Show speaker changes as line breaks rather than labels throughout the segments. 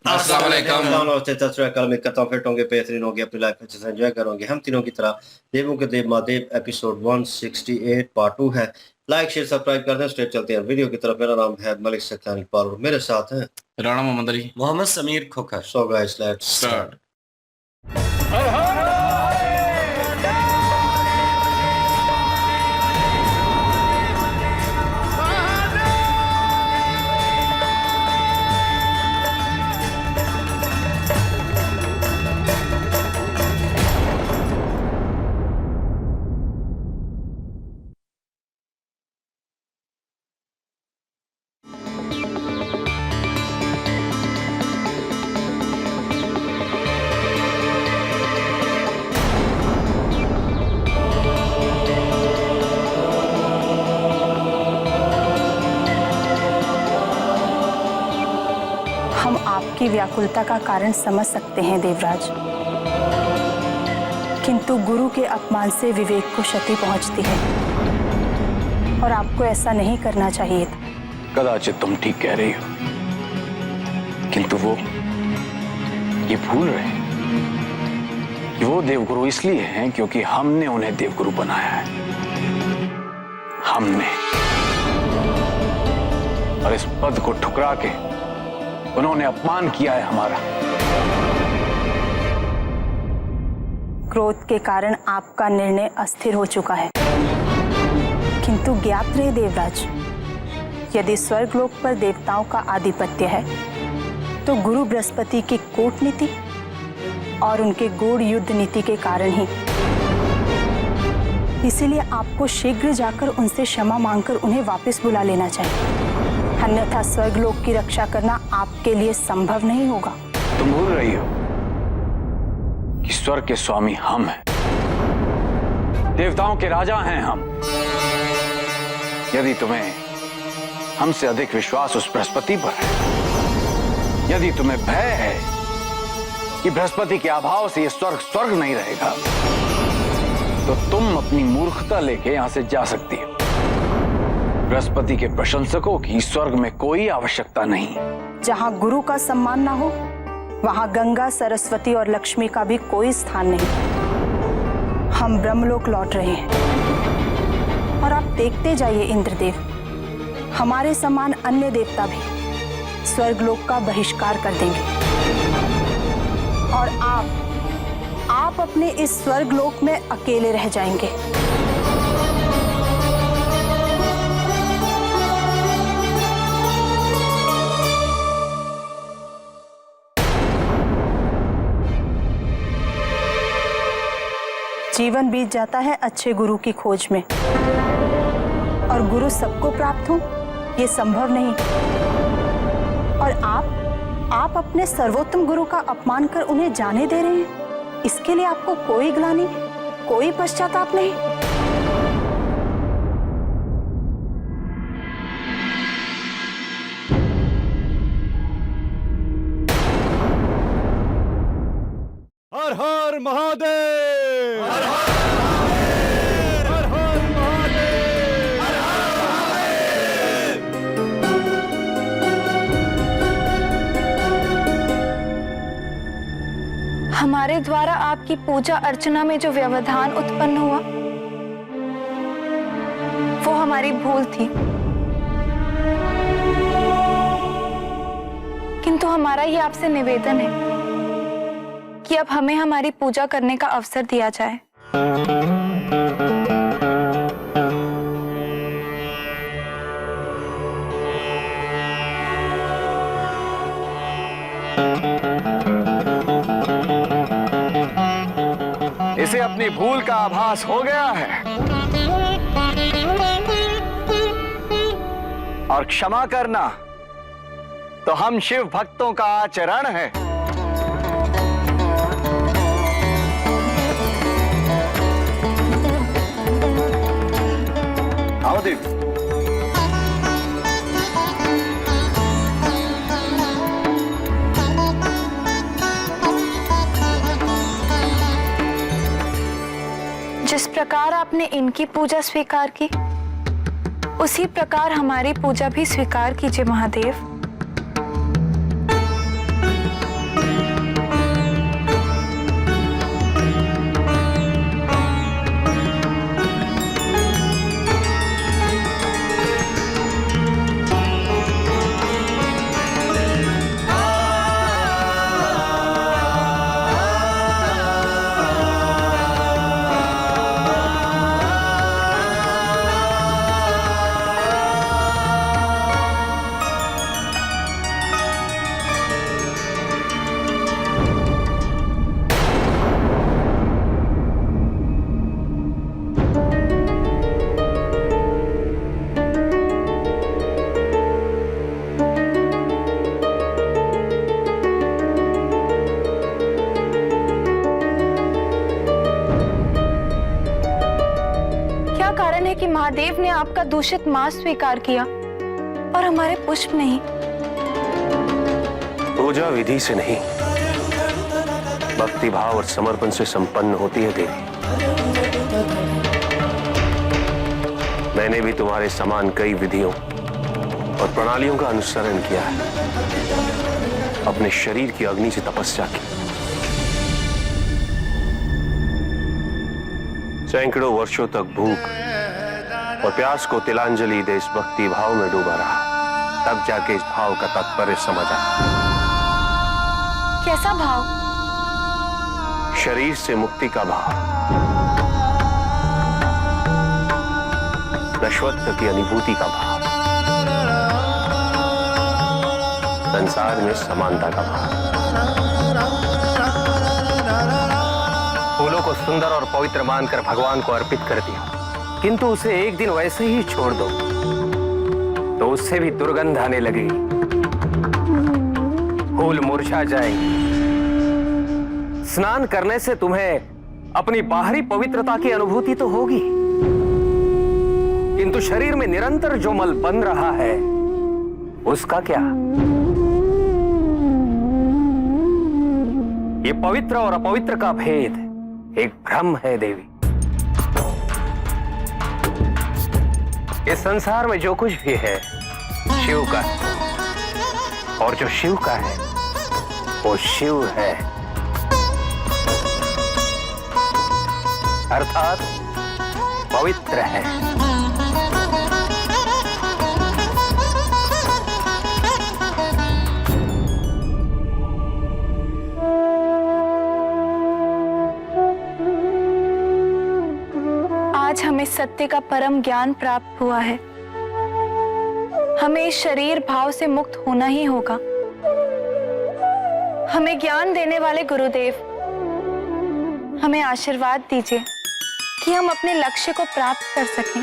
अस्सलाम वालेकुम।
कल मैं करता हूँ फिट होंगे बेहतरीन होंगे अपनी लाइफ अच्छे से एंजॉय करोगे हम तीनों की तरह देवों के देव महादेव एपिसोड 168 पार्ट 2 है। लाइक शेयर सब्सक्राइब कर दें। स्ट्रेट चलते हैं वीडियो की तरफ। मेरा नाम है मलिक सत्तान इकबाल और मेरे साथ हैं
Rana Mohammad Ali,
Mohammad Samir Khokhar.
So guys let's
start.
हम आपकी व्याकुलता का कारण समझ सकते हैं देवराज, किंतु गुरु के अपमान से विवेक को क्षति पहुंचती है और आपको ऐसा नहीं करना चाहिए था।
कदाचित तुम ठीक कह रही हो, किंतु वो ये भूल रहे हैं कि वो देवगुरु इसलिए हैं क्योंकि हमने उन्हें देवगुरु बनाया है। हमने, और इस पद को ठुकरा के उन्होंने अपमान किया है हमारा।
क्रोध के कारण आपका निर्णय अस्थिर हो चुका है, किंतु ज्ञात रहे देवराज, यदि स्वर्गलोक पर देवताओं का आधिपत्य है तो गुरु बृहस्पति की कूटनीति और उनके गूढ़ युद्ध नीति के कारण ही। इसीलिए आपको शीघ्र जाकर उनसे क्षमा मांगकर उन्हें वापस बुला लेना चाहिए, अन्यथा स्वर्गलोक की रक्षा करना आपके लिए संभव नहीं होगा।
तुम भूल रही हो कि स्वर्ग के स्वामी हम हैं, देवताओं के राजा हैं हम। यदि तुम्हें हमसे अधिक विश्वास उस बृहस्पति पर है, यदि तुम्हें भय है कि बृहस्पति के अभाव से यह स्वर्ग नहीं रहेगा, तो तुम अपनी मूर्खता लेके यहां से जा सकती हो। बृहस्पति के प्रशंसकों की स्वर्ग में कोई आवश्यकता नहीं।
जहाँ गुरु का सम्मान ना हो वहाँ गंगा, सरस्वती और लक्ष्मी का भी कोई स्थान नहीं। हम ब्रह्मलोक लौट रहे हैं और आप देखते जाइए इंद्रदेव, हमारे समान अन्य देवता भी स्वर्गलोक का बहिष्कार कर देंगे और आप अपने इस स्वर्गलोक में अकेले रह जाएंगे। जीवन बीत जाता है अच्छे गुरु की खोज में, और गुरु सबको प्राप्त हो ये संभव नहीं। और आप अपने सर्वोत्तम गुरु का अपमान कर उन्हें जाने दे रहे हैं। इसके लिए आपको कोई ग्लानि, कोई पश्चाताप नहीं।
हर हर महादेव, हर हर महादेव, हर हर महादेव, हर हर
महादेव। हमारे द्वारा आपकी पूजा अर्चना में जो व्यवधान उत्पन्न हुआ वो हमारी भूल थी, किंतु हमारा ये आपसे निवेदन है कि अब हमें हमारी पूजा करने का अवसर दिया जाए।
इसे अपनी भूल का आभास हो गया है और क्षमा करना तो हम शिव भक्तों का आचरण है। आओ देवी।
जिस प्रकार आपने इनकी पूजा स्वीकार की, उसी प्रकार हमारी पूजा भी स्वीकार कीजिए महादेव। महादेव ने आपका दूषित मांस स्वीकार किया और हमारे पुष्प नहीं।
पूजा विधि से नहीं, भक्ति भाव और समर्पण से संपन्न होती है देवी। मैंने भी तुम्हारे समान कई विधियों और प्रणालियों का अनुसरण किया है, अपने शरीर की अग्नि से तपस्या की। सैकड़ों वर्षों तक भूख और प्यास को तिलांजलि दे इस भक्ति भाव में डूबा रहा, तब जाके इस भाव का तात्पर्य समझ आया।
कैसा भाव?
शरीर से मुक्ति का भाव, नश्वत्व की अनुभूति का भाव, संसार में समानता का भाव। फूलों को सुंदर और पवित्र मानकर भगवान को अर्पित कर दिया, किंतु उसे एक दिन वैसे ही छोड़ दो तो उससे भी दुर्गंध आने लगेगी, फूल मुरझा जाएंगे। स्नान करने से तुम्हें अपनी बाहरी पवित्रता की अनुभूति तो होगी, किंतु शरीर में निरंतर जो मल बन रहा है उसका क्या? ये पवित्र और अपवित्र का भेद एक भ्रम है देवी। इस संसार में जो कुछ भी है शिव का है, और जो शिव का है वो शिव है, अर्थात पवित्र है।
आज हमें सत्य का परम ज्ञान प्राप्त हुआ है। हमें इस शरीर भाव से मुक्त होना ही होगा। हमें ज्ञान देने वाले गुरुदेव, हमें आशीर्वाद दीजिए कि हम अपने लक्ष्य को प्राप्त कर सकें।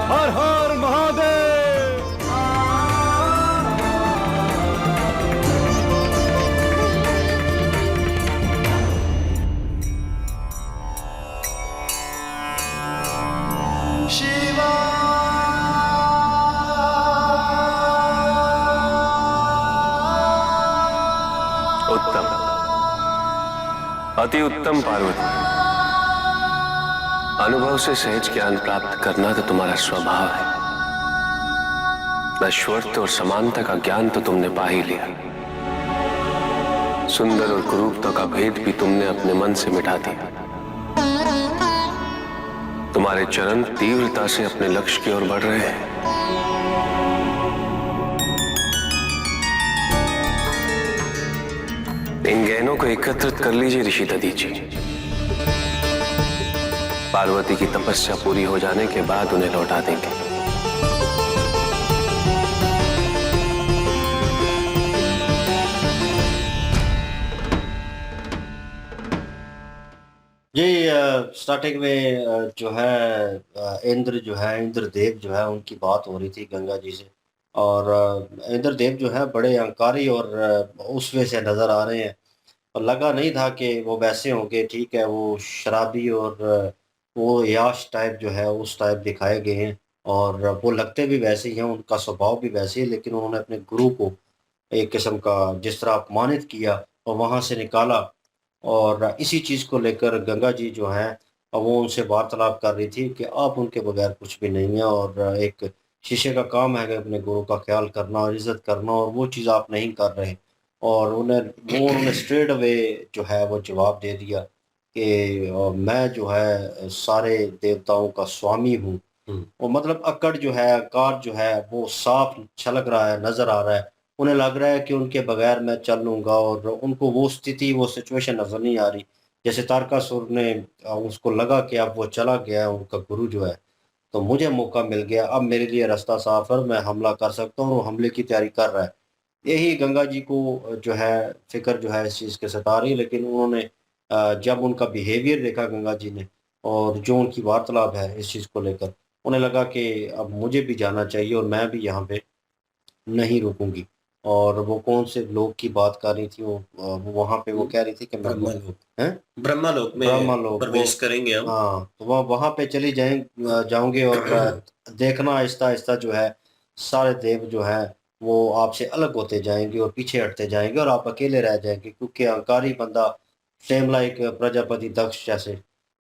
हर हर महादेव।
उत्तम, अति उत्तम पार्वती। अनुभव से सहज ज्ञान प्राप्त करना तो तुम्हारा स्वभाव है। नश्वरत्व और समानता का ज्ञान तो तुमने पा ही लिया। सुंदर और कुरूपता का भेद भी तुमने अपने मन से मिटा दिया। तुम्हारे चरण तीव्रता से अपने लक्ष्य की ओर बढ़ रहे हैं। इन ज्ञानों को एकत्रित कर लीजिए ऋषि दधीची। पार्वती की तपस्या पूरी हो जाने के बाद उन्हें लौटा देंगे।
जी स्टार्टिंग में जो है इंद्रदेव जो है उनकी बात हो रही थी गंगा जी से, और इंद्रदेव जो है बड़े अहंकारी और उस वे से नज़र आ रहे हैं, और लगा नहीं था कि वो वैसे होंगे। ठीक है, वो शराबी और वो याश टाइप जो है उस टाइप दिखाए गए हैं, और वो लगते भी वैसे ही हैं, उनका स्वभाव भी वैसे ही, लेकिन उन्होंने अपने गुरु को एक किस्म का जिस तरह अपमानित किया और वहाँ से निकाला। और इसी चीज़ को लेकर गंगा जी जो हैं वो उनसे वार्तालाप कर रही थी कि आप उनके बगैर कुछ भी नहीं है, और एक शीशे का काम है कि अपने गुरु का ख्याल करना और इज़्ज़त करना, और वो चीज़ आप नहीं कर रहे। और उन्होंने स्ट्रेट अवे जो है वो जवाब दे दिया कि मैं जो है सारे देवताओं का स्वामी हूँ, और मतलब अकड़ जो है, कार जो है वो साफ छलक रहा है, नजर आ रहा है। उन्हें लग रहा है कि उनके बगैर मैं चल लूंगा, और उनको वो स्थिति, वो सिचुएशन नजर नहीं आ रही। जैसे तारकासुर ने उसको लगा कि अब वो चला गया है उनका गुरु जो है, तो मुझे मौका मिल गया, अब मेरे लिए रास्ता साफ है, मैं हमला कर सकता हूँ, और वो हमले की तैयारी कर रहा है। यही गंगा जी को जो है फिक्र जो है इस चीज़ के सता रही है। लेकिन उन्होंने जब उनका बिहेवियर देखा गंगा जी ने, और जो उनकी वार्तालाप है इस चीज़ को लेकर, उन्हें लगा कि अब मुझे भी जाना चाहिए और मैं भी यहाँ पे नहीं रुकूंगी। और वो कौन से लोग की बात कर रही थी, वो वहाँ पे वो कह रही थी कि मैं
ब्रह्मलोक
हैं
ब्रह्मलोक में
ब्रह्मा लोग वो,
प्रवेश करेंगे हम।
हाँ, तो वह वहाँ पे चली जाऊंगे, और देखना आहिस्ता आहिस्ता जो है सारे देव जो है वो आपसे अलग होते जाएंगे और पीछे हटते जाएंगे, और आप अकेले रह जाएंगे, क्योंकि अहंकारी बंदा, सेम लाइक प्रजापति दक्ष जैसे,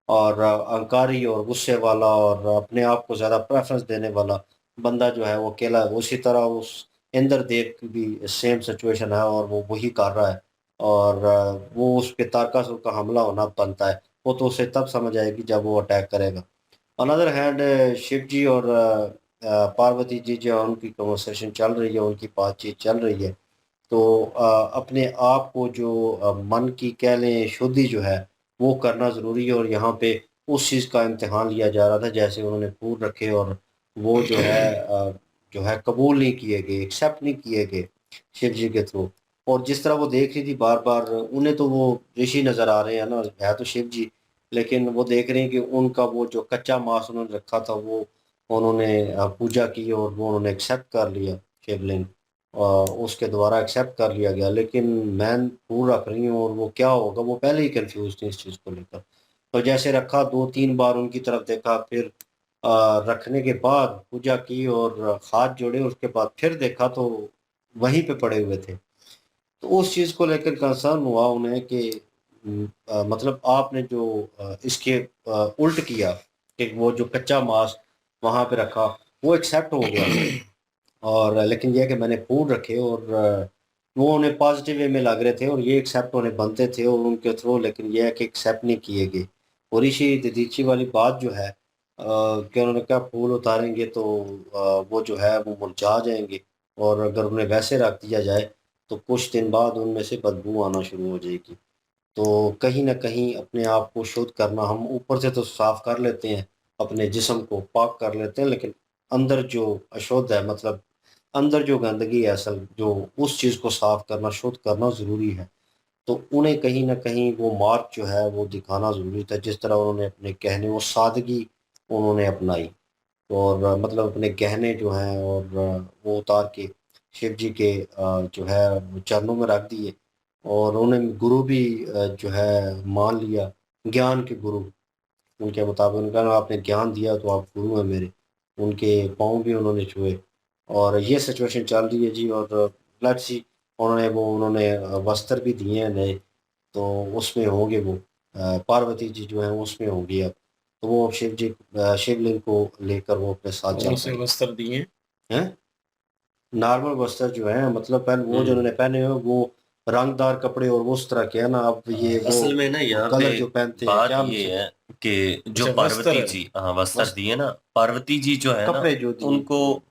और अहंकारी और गुस्से वाला और अपने आप को ज्यादा प्रेफरेंस देने वाला बंदा जो है वो अकेला है। उसी तरह उस इंद्र देव की भी सेम सिचुएशन है, और वो वही कर रहा है। और वो उस पे तारकासुर का हमला होना बनता है। वो तो उसे तब समझ आएगी जब वो अटैक करेगा। अनदर हैंड शिव जी और पार्वती जी जो है, उनकी कन्वर्सेशन चल रही है, उनकी बातचीत चल रही है। तो अपने आप को जो मन की कह लें शुद्धि जो है वो करना ज़रूरी है। और यहाँ पे उस चीज़ का इम्तिहान लिया जा रहा था, जैसे उन्होंने फूल रखे और वो जो है कबूल नहीं किए गए, एक्सेप्ट नहीं किए गए शिव जी के थ्रू। और जिस तरह वो देख रही थी बार बार, उन्हें तो वो ऋषि नज़र आ रहे हैं ना, है तो शिव जी, लेकिन वो देख रहे हैं कि उनका वो जो कच्चा मांस उन्होंने रखा था वो उन्होंने पूजा की, और वो उन्होंने एक्सेप्ट कर लिया शिवलिंग, उसके द्वारा एक्सेप्ट कर लिया गया। लेकिन मैं फूल रख रही हूँ और वो क्या होगा, वो पहले ही कंफ्यूज थी इस चीज़ को लेकर। तो जैसे रखा, 2-3 बार उनकी तरफ देखा, फिर रखने के बाद पूजा की और हाथ जोड़े, उसके बाद फिर देखा तो वहीं पे पड़े हुए थे। तो उस चीज़ को लेकर कंसर्न हुआ उन्हें कि मतलब आपने जो इसके उल्ट किया, कि वो जो कच्चा मांस वहाँ पे रखा वो एक्सेप्ट हो गया, और लेकिन ये है कि मैंने फूड रखे, और वो उन्हें पॉजिटिव वे में लग रहे थे और ये एक्सेप्ट होने बनते थे और उनके थ्रू, लेकिन ये है कि एक्सेप्ट नहीं किए गए। और ऋषि दधीची वाली बात जो है कि उन्होंने कहा फूल उतारेंगे तो वो जो है वो मुरझा जाएंगे, और अगर उन्हें वैसे रख दिया जाए तो कुछ दिन बाद उनमें से बदबू आना शुरू हो जाएगी। तो कहीं न कहीं अपने आप को शुद्ध करना, हम ऊपर से तो साफ कर लेते हैं, अपने जिस्म को पाक कर लेते हैं, लेकिन अंदर जो अशुद्ध है, मतलब अंदर जो गंदगी है असल, जो उस चीज़ को साफ करना, शुद्ध करना ज़रूरी है। तो उन्हें कहीं न कहीं वो मार्ग जो है वो दिखाना ज़रूरी था, जिस तरह उन्होंने अपने कहने, वो सादगी उन्होंने अपनाई, और मतलब अपने गहने जो हैं और वो उतार के शिव जी के जो है वो चरणों में रख दिए। और उन्हें गुरु भी जो है मान लिया, ज्ञान के गुरु उनके मुताबिक। उनका ना आपने ज्ञान दिया तो आप गुरु हैं मेरे, उनके पाँव भी उन्होंने छुए। और ये सिचुएशन चल रही है जी। और लेट्स सी, उन्होंने वस्त्र भी दिए हैं नए, तो उसमें होंगे वो पार्वती जी जो हैं उसमें होंगी अब। तो वो शिवलिंग को लेकर वो अपने साथ
कौन
चल
से
रहे
वस्त्र दिए?
हैं। नॉर्मल वस्त्र जो है, मतलब पहले वो जो उन्होंने पहने हुए वो रंगदार कपड़े और उस तरह के है ना। अब ये
असल में ना
वो
यहाँ पे
कलर जो पहनते हैं,
बात
क्या
ये है कि जो
अच्छा,
पार्वती
वस्त्र।
जी, हाँ, वस्त्र
वस्त्र,
दिए ना, पार्वती जी जो है ना,
कपड़े जो दिए।
उनको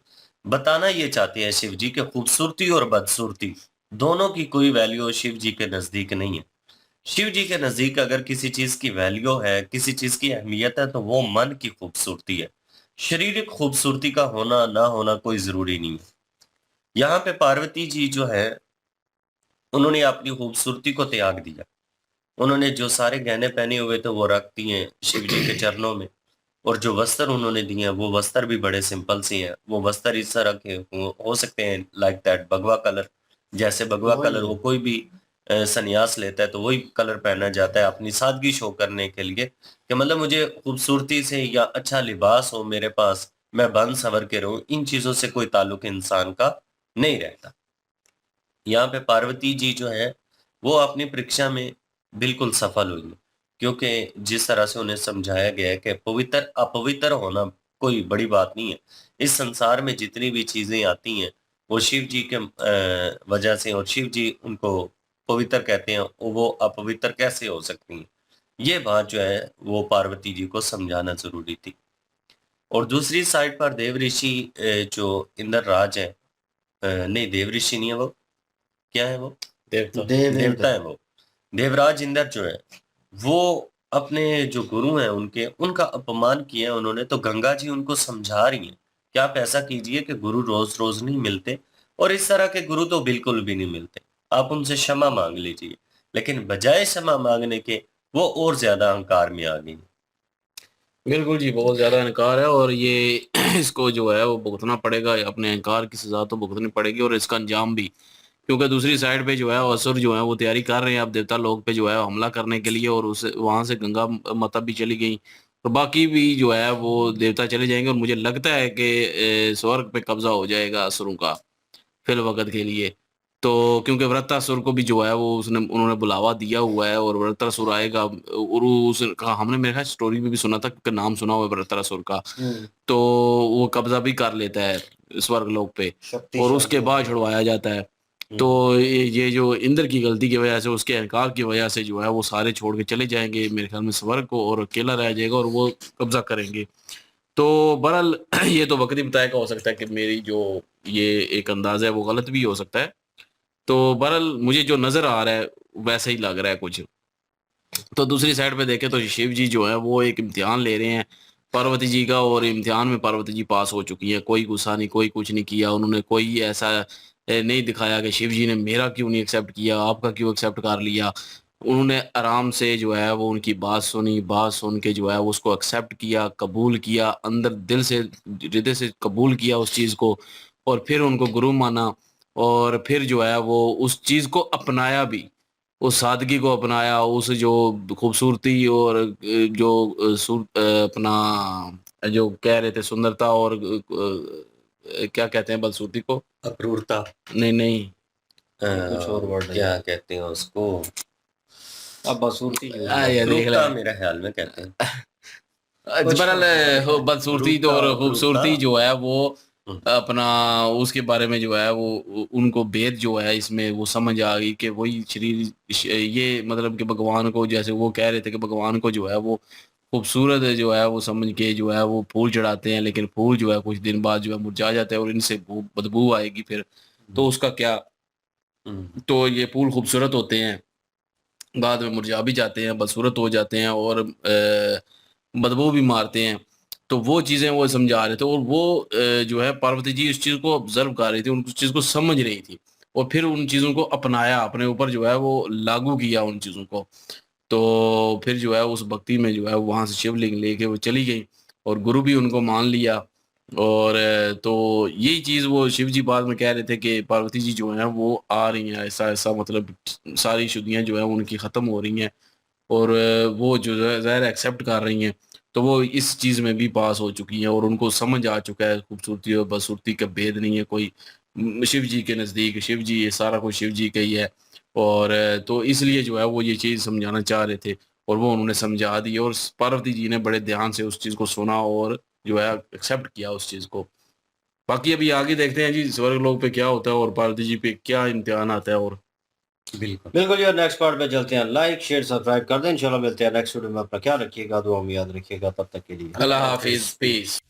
बताना ये चाहते हैं शिव जी के खूबसूरती और बदसूरती दोनों की कोई वैल्यू शिव जी के नजदीक नहीं है। शिव जी के नजदीक अगर किसी चीज की वैल्यू है, किसी चीज की अहमियत है, तो वो मन की खूबसूरती है। शारीरिक खूबसूरती का होना ना होना कोई जरूरी नहीं है। यहाँ पे पार्वती जी जो है, उन्होंने अपनी खूबसूरती को त्याग दिया। उन्होंने जो सारे गहने पहने हुए थे वो रख दिए शिव जी के चरणों में। और जो वस्त्र उन्होंने दिए हैं वो वस्त्र भी बड़े सिंपल से हैं। वो वस्त्र इस तरह के हो सकते हैं, लाइक दैट भगवा कलर। जैसे भगवा
वही
कलर
है।
वो कोई भी संन्यास लेता है तो वही कलर पहना जाता है अपनी सादगी शो करने के लिए, कि मतलब मुझे खूबसूरती से या अच्छा लिबास हो मेरे पास, मैं बन संवर के रहूं, इन चीजों से कोई ताल्लुक इंसान का नहीं रहता। यहाँ पे पार्वती जी जो है वो अपनी परीक्षा में बिल्कुल सफल हुई है, क्योंकि जिस तरह से उन्हें समझाया गया है कि पवित्र अपवित्र होना कोई बड़ी बात नहीं है। इस संसार में जितनी भी चीजें आती हैं वो शिव जी के वजह से, और शिव जी उनको पवित्र कहते हैं, वो अपवित्र कैसे हो सकती हैं। ये बात जो है वो पार्वती जी को समझाना जरूरी थी। और दूसरी साइड पर देव ऋषि जो इंद्र राज है, नहीं देव ऋषि नहीं है वो, क्या है वो, देवता है वो, देवराज इंद्र जो है वो अपने जो गुरु हैं उनका अपमान किया है उन्होंने, तो गंगा जी उनको समझा रही हैं कि आप ऐसा कीजिए कि गुरु रोज रोज नहीं मिलते, और इस तरह के गुरु तो बिल्कुल भी नहीं मिलते, आप उनसे क्षमा मांग लीजिए। लेकिन बजाय क्षमा मांगने के वो और ज्यादा अहंकार में आ गई।
बिल्कुल जी, बहुत ज्यादा इनकार है और ये इसको जो है वो भुगतना पड़ेगा, अपने अहंकार की सजा तो भुगतनी पड़ेगी और इसका अंजाम भी, क्योंकि दूसरी साइड पे जो है असुर जो है वो तैयारी कर रहे हैं अब देवता लोग पे जो है हमला करने के लिए, और उस वहां से गंगा माता भी चली गई, तो बाकी भी जो है वो देवता चले जाएंगे, और मुझे लगता है कि स्वर्ग पे कब्जा हो जाएगा असुरों का फिल वक़्त के लिए। तो क्योंकि वृत्रासुर को भी जो है वो उन्होंने बुलावा दिया हुआ है, और वृत्रासुर आएगा, और उसका हमने मेरे ख्याल स्टोरी में भी सुना था, क्योंकि नाम सुना हुआ है वृत्रासुर का, तो वो कब्जा भी कर लेता है स्वर्ग लोक पे और उसके बाद छुड़वाया जाता है। तो ये जो इंद्र की गलती की वजह से, उसके अहंकार की वजह से जो है वो सारे छोड़ के चले जाएंगे मेरे ख्याल में स्वर्ग को, और अकेला रह जाएगा और वो कब्जा करेंगे। तो बहरहाल ये तो वक्त ही बताएगा, हो सकता है कि मेरी जो ये एक अंदाजा है वो गलत भी हो सकता है। तो बहरहाल मुझे जो नजर आ रहा है वैसे ही लग रहा है कुछ। तो दूसरी साइड पे देखें तो शिव जी जो है वो एक इम्तिहान ले रहे हैं पार्वती जी का, और इम्तिहान में पार्वती जी पास हो चुकी हैं, कोई गुस्सा नहीं, कोई कुछ नहीं किया उन्होंने, कोई ऐसा नहीं दिखाया कि शिव जी ने मेरा क्यों नहीं एक्सेप्ट किया, आपका क्यों एक्सेप्ट कर लिया। उन्होंने आराम से जो है वो उनकी बात सुनी, बात सुन के जो है वो उसको एक्सेप्ट किया, कबूल किया, अंदर दिल से हृदय से कबूल किया उस चीज़ को, और फिर उनको गुरु माना, और फिर जो है वो उस चीज़ को अपनाया भी, उस सादगी को अपनाया, उस जो खूबसूरती और अपना जो कह रहे थे सुंदरता, और क्या कहते हैं बदसूरती को,
अक्रूरता,
नहीं नहीं
कुछ और वर्ड
क्या कहते हैं उसको,
अब बसूरती
ये देख
अक्रूरता मेरे ख्याल में कहते हैं।
बहरहाल बदसूरती तो और खूबसूरती
अक्रूरता।
जो है वो अपना उसके बारे में जो है वो उनको भेद जो है इसमें वो समझ आ गई कि वही शरीर ये मतलब कि भगवान को, जैसे वो कह रहे थे कि भगवान को जो है वो खूबसूरत जो है वो समझ के जो है वो फूल चढ़ाते हैं, लेकिन फूल जो है कुछ दिन बाद जो है मुरझा जाता है और इनसे बदबू आएगी फिर, तो उसका क्या। तो ये फूल खूबसूरत होते हैं, बाद में मुरझा भी जाते हैं, बदसूरत हो जाते हैं, और बदबू भी मारते हैं। तो वो चीज़ें वो समझा रहे थे, और वो जो है पार्वती जी उस चीज़ को ऑब्जर्व कर रही थी, उस चीज़ को समझ रही थी, और फिर उन चीज़ों को अपनाया, अपने ऊपर जो है वो लागू किया उन चीज़ों को। तो फिर जो है उस भक्ति में जो है वहाँ से शिवलिंग लेके वो चली गई, और गुरु भी उनको मान लिया। और तो यही चीज़ वो शिव जी बाद में कह रहे थे कि पार्वती जी जो है वो आ रही हैं, ऐसा ऐसा मतलब सारी शुद्धियाँ जो है उनकी ख़त्म हो रही हैं, और वो जो है ज़ाहिर एक्सेप्ट कर रही हैं, तो वो इस चीज़ में भी पास हो चुकी हैं, और उनको समझ आ चुका है खूबसूरती और बदसूरती का भेद नहीं है कोई शिव जी के नज़दीक, शिव जी ये सारा कुछ शिव जी का ही है। और तो इसलिए जो है वो ये चीज़ समझाना चाह रहे थे, और वो उन्होंने समझा दी, और पार्वती जी ने बड़े ध्यान से उस चीज़ को सुना और जो है एक्सेप्ट किया उस चीज़ को। बाकी अभी आगे देखते हैं जी स्वर्ग लोक पे क्या होता है और पार्वती जी पे क्या इम्तिहान आता है। और
बिल्कुल जी, और नेक्स्ट पार्ट में चलते हैं। लाइक शेयर सब्सक्राइब कर दें। इंशाल्लाह मिलते हैं नेक्स्ट वीडियो में। अपना ख्याल रखिएगा, दुआ में याद रखिएगा। तब तक के लिए
अल्लाह हाफिज, पीस।